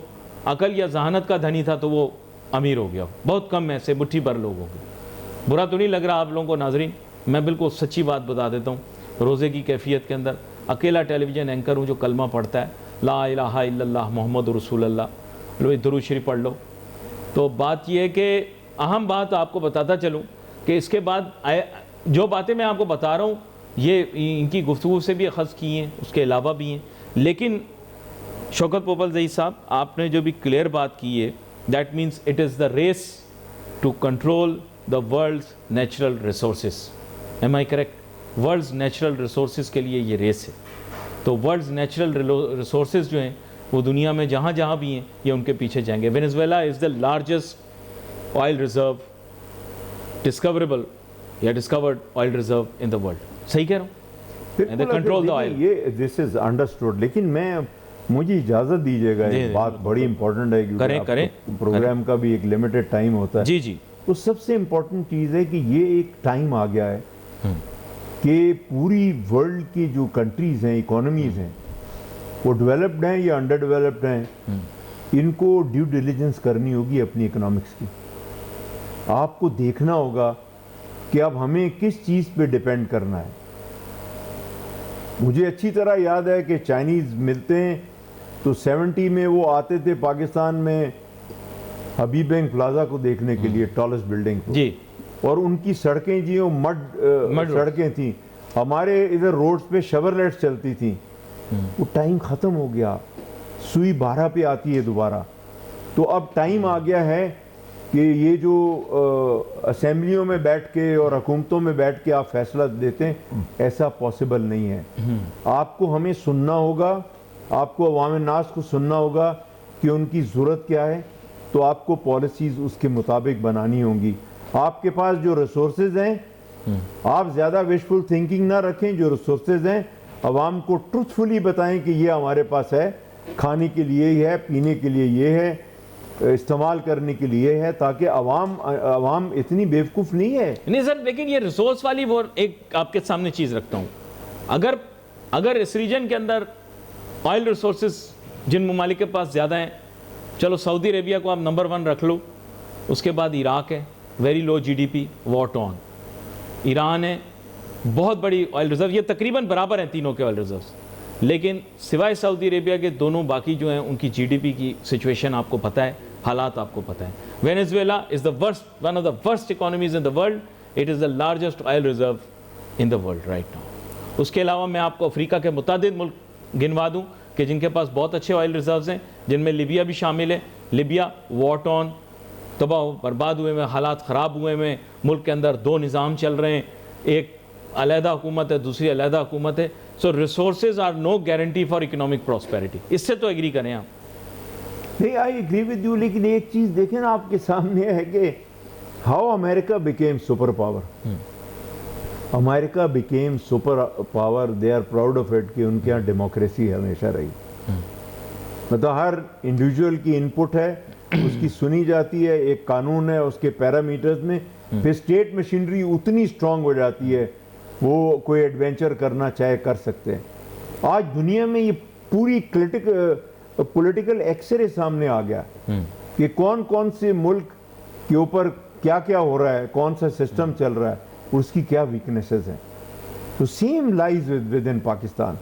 अकल या जहानत का धनी था तो वो अमीर हो गया। बहुत कम ऐसे मुट्ठी भर लोग हो गए। बुरा तो नहीं लग रहा आप लोगों को नाजरीन, मैं बिल्कुल सच्ची बात बता देता हूँ। रोज़े की कैफियत के अंदर अकेला टेलीविज़न एंकर हूँ जो कलमा पढ़ता है, ला इलाहा इल्लल्लाह मोहम्मद रसूलुल्लाह, लो दुरूद शरीफ पढ़ लो। तो बात यह है कि अहम बात आपको बताता चलूँ कि इसके बाद जो बातें मैं आपको बता रहा हूँ ये इनकी गुफ्तगू से भी अखज़ की हैं, उसके अलावा भी हैं। लेकिन शौकत पोपल ज़ई साहब, आपने जो भी क्लियर बात की है, that means it is the race to control the world's natural resources. Am I correct? World's natural resources के लिए ये रेस है। तो वर्ल्ड्स नेचुरल रिसोर्सेज जो हैं वो दुनिया में जहाँ जहाँ भी हैं ये उनके पीछे जाएंगे। Venezuela is the largest oil reserve discoverable या discovered oil reserve in the world. सही कह रहा हूँ? They control the oil. ये दिस इज अंडरस्टूड, लेकिन मैं मुझे इजाज़त दीजिएगा, एक बात बड़ी इंपॉर्टेंट है, क्योंकि करें प्रोग्राम का भी एक लिमिटेड टाइम होता है। जी जी। तो सबसे इम्पोर्टेंट चीज़ है कि ये एक टाइम आ गया है कि पूरी वर्ल्ड की जो कंट्रीज़ हैं, इकोनॉमीज़ हैं, वो डेवलप्ड हैं या अंडर डेवलप्ड हैं, इनको ड्यू डिलिजेंस करनी होगी अपनी इकोनॉमिक्स की। आपको देखना होगा कि अब हमें किस चीज़ पे डिपेंड करना है। मुझे अच्छी तरह याद है कि चाइनीज़ मिलते हैं तो 70 में वो आते थे पाकिस्तान में हबीब बैंक प्लाजा को देखने के लिए, टॉलेस्ट बिल्डिंग को जी, और उनकी सड़कें जी वो मड सड़कें थी। हमारे इधर रोड्स पे शवरलेट्स चलती थी। वो टाइम ख़त्म हो गया, सुई 12 पे आती है दोबारा। तो अब टाइम आ गया है कि ये जो असेंबलियों में बैठ के और हुकूमतों में बैठ के आप फैसला देते हैं, ऐसा पॉसिबल नहीं है। आपको हमें सुनना होगा, आपको अवाम नास को सुनना होगा कि उनकी ज़रूरत क्या है, तो आपको पॉलिसीज़ उसके मुताबिक बनानी होंगी। आपके पास जो रिसोर्सेज हैं, आप ज़्यादा विशफुल थिंकिंग ना रखें। जो रिसोर्सेज हैं अवाम को ट्रुथफुली बताएं कि ये हमारे पास है, खाने के लिए ही है, पीने के लिए ये है, इस्तेमाल करने के लिए है, ताकि अवाम इतनी बेवकूफ़ नहीं है। नहीं सर, लेकिन ये रिसोर्स वाली वो एक आपके सामने चीज़ रखता हूँ। अगर इस रीजन के अंदर ऑयल रिसोर्सेज जिन ममालिक के पास ज़्यादा हैं, चलो सऊदी अरेबिया को आप नंबर 1 रख लो, उसके बाद इराक है, very low GDP, war torn, Iran है, बहुत बड़ी ऑयल रिजर्व, ये तकरीबन बराबर हैं तीनों के ऑयल रिजर्व्स। लेकिन सिवाय सऊदी अरेबिया के दोनों बाकी जो हैं उनकी GDP की सिचुएशन आपको पता है, हालात आपको पता है। Venezuela is the worst, one of the worst economies in the world, it is the largest oil reserve in the world right now. उसके अलावा मैं आपको अफ्रीका के मुतादिद मुल्क गिनवा दूँ कि जिनके पास बहुत अच्छे ऑयल रिजर्व्स हैं, जिनमें लीबिया भी शामिल है। लीबिया वॉर टॉन, तबाह बर्बाद हुए में, हालात ख़राब हुए में, मुल्क के अंदर 2 निज़ाम चल रहे हैं, एक अलहदा हुकूमत है, दूसरी अलहदा हुकूमत है। So resources are no guarantee for economic prosperity. इससे तो एग्री करें आप? नहीं, आई एग्री विद यू, लेकिन एक चीज़ देखें ना आपके सामने है कि how America became super power. America became super power, they are proud of it कि उनके यहाँ डेमोक्रेसी हमेशा रही। मतलब हर इंडिविजुअल की इनपुट है, उसकी सुनी जाती है, एक कानून है, उसके पैरामीटर्स में फिर स्टेट मशीनरी उतनी स्ट्रांग हो जाती है, वो कोई एडवेंचर करना चाहे कर सकते हैं। आज दुनिया में ये पूरी पॉलिटिकल एक्सरे सामने आ गया कि कौन कौन से मुल्क के ऊपर क्या क्या हो रहा है, कौन सा सिस्टम चल रहा है, उसकी क्या वीकनेसेस हैं। तो same lies with in Pakistan.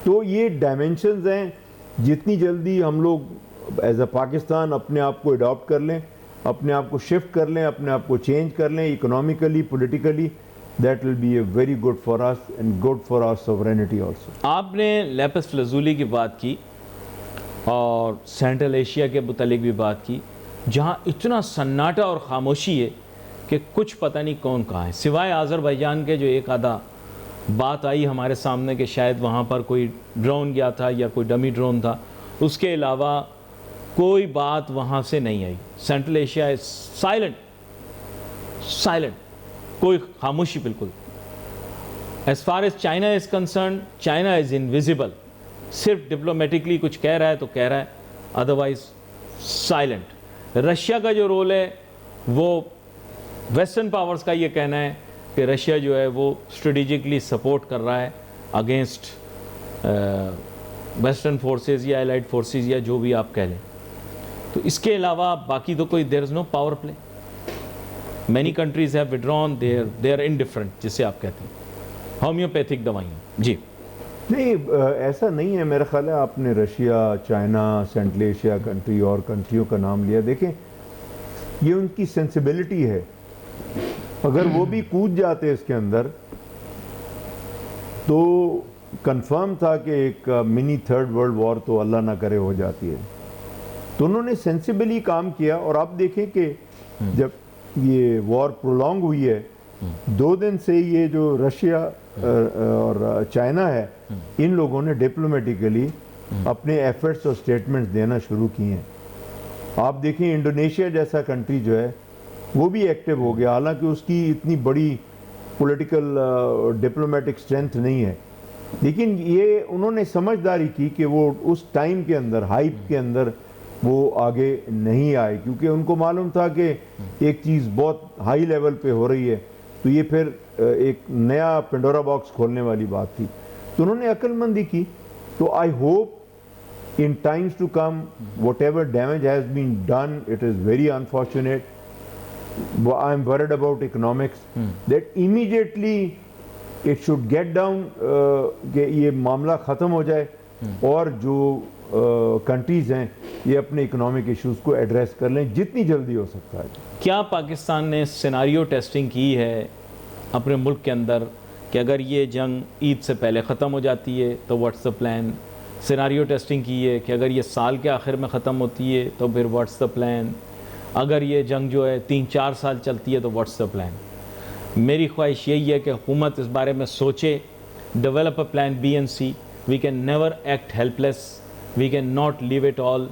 तो ये डायमेंशंस हैं, जितनी जल्दी हम लोग एज अ पाकिस्तान अपने आप को अडॉप्ट कर लें, अपने आप को शिफ्ट कर लें, अपने आप को चेंज कर लें economically, politically, that will be a very good for us and good for our sovereignty also. आपने लैपिस लजूली की बात की और सेंट्रल एशिया के मुतालिक भी बात की, जहाँ इतना सन्नाटा और खामोशी है कि कुछ पता नहीं कौन कहाँ है, सिवाय आज़रबाईजान के जो एक आधा बात आई हमारे सामने कि शायद वहाँ पर कोई ड्रोन गया था या कोई डमी ड्रोन था, उसके अलावा कोई बात वहाँ से नहीं आई। Central Asia is silent, silent, कोई खामोशी बिल्कुल। As far as China is concern, China is invisible, सिर्फ डिप्लोमेटिकली कुछ कह रहा है तो कह रहा है, अदरवाइज साइलेंट। रशिया का जो रोल है वो वेस्टर्न पावर्स का ये कहना है कि रशिया जो है वो स्ट्रेटेजिकली सपोर्ट कर रहा है अगेंस्ट वेस्टर्न फोर्सेस या एलाइड फोर्सेस या जो भी आप कह लें। तो इसके अलावा बाकी तो कोई there is no power play. Many countries have withdrawn, they are indifferent, जिसे आप कहते हैं होम्योपैथिक दवाइयाँ। जी नहीं, ऐसा नहीं है। मेरा ख्याल है आपने Russia, China, central Asia country और कंट्रियों का नाम लिया। देखें, ये उनकी सेंसिबिलिटी है। अगर वो भी कूद जाते इसके अंदर तो कंफर्म था कि एक मिनी थर्ड वर्ल्ड वॉर तो अल्लाह ना करे हो जाती है। तो उन्होंने सेंसिबली काम किया। और आप देखें कि जब ये वॉर प्रोलॉन्ग हुई है, 2 दिन से ये जो रशिया और चाइना है, इन लोगों ने डिप्लोमेटिकली अपने एफर्ट्स और स्टेटमेंट्स देना शुरू किए हैं। आप देखें, इंडोनेशिया जैसा कंट्री जो है वो भी एक्टिव हो गया, हालांकि उसकी इतनी बड़ी पॉलिटिकल डिप्लोमेटिक स्ट्रेंथ नहीं है, लेकिन ये उन्होंने समझदारी की कि वो उस टाइम के अंदर, हाइप के अंदर वो आगे नहीं आए, क्योंकि उनको मालूम था कि एक चीज़ बहुत हाई लेवल पे हो रही है, तो ये फिर एक नया पेंडोरा बॉक्स खोलने वाली बात थी। तो उन्होंने अक्लमंदी की। तो I hope in times to come, whatever damage has been done, it is very unfortunate. I am worried about economics, that immediately it should get down, कि ये मामला ख़त्म हो जाए और जो कंट्रीज़ हैं ये अपने इकोनॉमिक इश्यूज़ को एड्रेस कर लें जितनी जल्दी हो सकता है। क्या पाकिस्तान ने सिनारियो टेस्टिंग की है अपने मुल्क के अंदर कि अगर ये जंग ईद से पहले ख़त्म हो जाती है तो what's the plan? Scenario testing की है कि अगर ये साल के आखिर में ख़त्म होती है तो फिर व्हाट्स द प्लान? अगर ये जंग जो है 3-4 साल चलती है तो व्हाट्स द प्लान? मेरी ख्वाहिश यही है कि हुकूमत इस बारे में सोचे, develop a plan B and C. We can never act helpless, we can not leave it all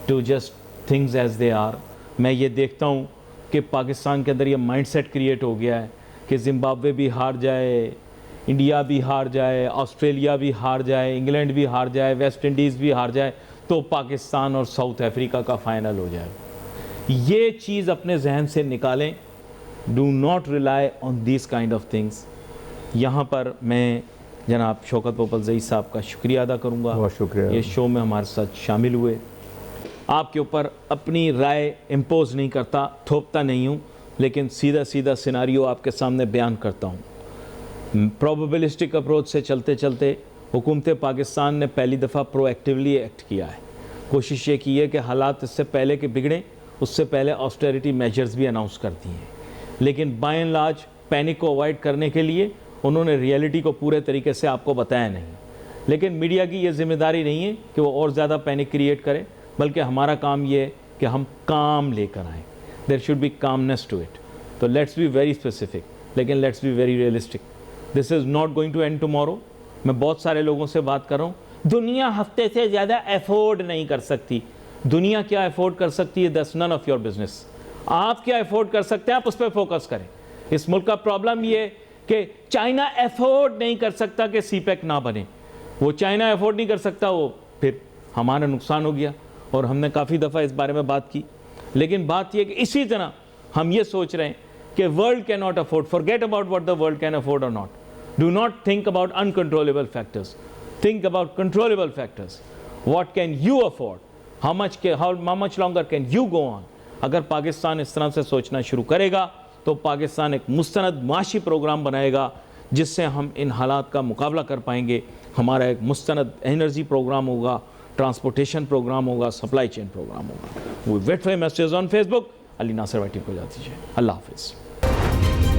to just things as they are. मैं ये देखता हूँ कि पाकिस्तान के अंदर ये माइंडसेट क्रिएट हो गया है कि ज़िम्बाब्वे भी हार जाए, इंडिया भी हार जाए, ऑस्ट्रेलिया भी हार जाए, इंग्लैंड भी हार जाए, वेस्ट इंडीज़ भी हार जाए तो पाकिस्तान और साउथ अफ्रीका का फाइनल हो जाए। ये चीज़ अपने जहन से निकालें। Do not rely on this kind of things. यहाँ पर मैं जनाब शौकत पोपलज़ई साहब का शुक्रिया अदा करूँगा, बहुत शुक्रिया, ये शो में हमारे साथ शामिल हुए। आपके ऊपर अपनी राय इम्पोज नहीं करता, थोपता नहीं हूँ, लेकिन सीधा सीधा सिनारियो आपके सामने बयान करता हूँ। प्रोबेबिलिस्टिक अप्रोच से चलते चलते हुकूमत पाकिस्तान ने पहली दफ़ा प्रोएक्टिवली एक्ट किया है। कोशिश ये की है कि हालात इससे पहले के बिगड़ें, उससे पहले ऑस्टेरिटी मेजर्स भी अनाउंस कर दिए हैं, लेकिन बाय एंड लार्ज पैनिक को अवॉइड करने के लिए उन्होंने रियलिटी को पूरे तरीके से आपको बताया नहीं। लेकिन मीडिया की ये जिम्मेदारी नहीं है कि वो और ज़्यादा पैनिक क्रिएट करे, बल्कि हमारा काम ये है कि हम काम लेकर आएँ। There should be calmness to it. तो लेट्स बी वेरी स्पेसिफिक, लेकिन let's be very realistic. This is not going to end tomorrow. मैं बहुत सारे लोगों से बात कर रहा हूँ, दुनिया हफ्ते से ज़्यादा अफोर्ड नहीं कर सकती। दुनिया क्या अफोर्ड कर सकती है, that's none of your business. आप क्या अफोर्ड कर सकते हैं, आप उस पर फोकस करें। इस मुल्क का प्रॉब्लम ये कि चाइना अफोर्ड नहीं कर सकता कि सीपैक ना बने। वो चाइना अफोर्ड नहीं कर सकता, वो फिर हमारा नुकसान हो गया। और हमने काफ़ी दफ़ा इस बारे में बात की। लेकिन बात यह कि इसी तरह हम ये सोच रहे हैं कि world can not afford, forget about what the world can afford और not. Do not think about uncontrollable factors, think about controllable factors. What can you afford, how much longer can you go on, अगर पाकिस्तान इस तरह से सोचना शुरू करेगा तो पाकिस्तान एक मुस्तनद माशी प्रोग्राम बनाएगा जिससे हम इन हालात का मुकाबला कर पाएंगे। हमारा एक मुस्तनद एनर्जी प्रोग्राम होगा, ट्रांसपोर्टेशन प्रोग्राम होगा, सप्लाई चेन प्रोग्राम होगा। We wait for messages on Facebook. Ali Nasir वाइटी को जाती है। अल्लाह हाफिज़।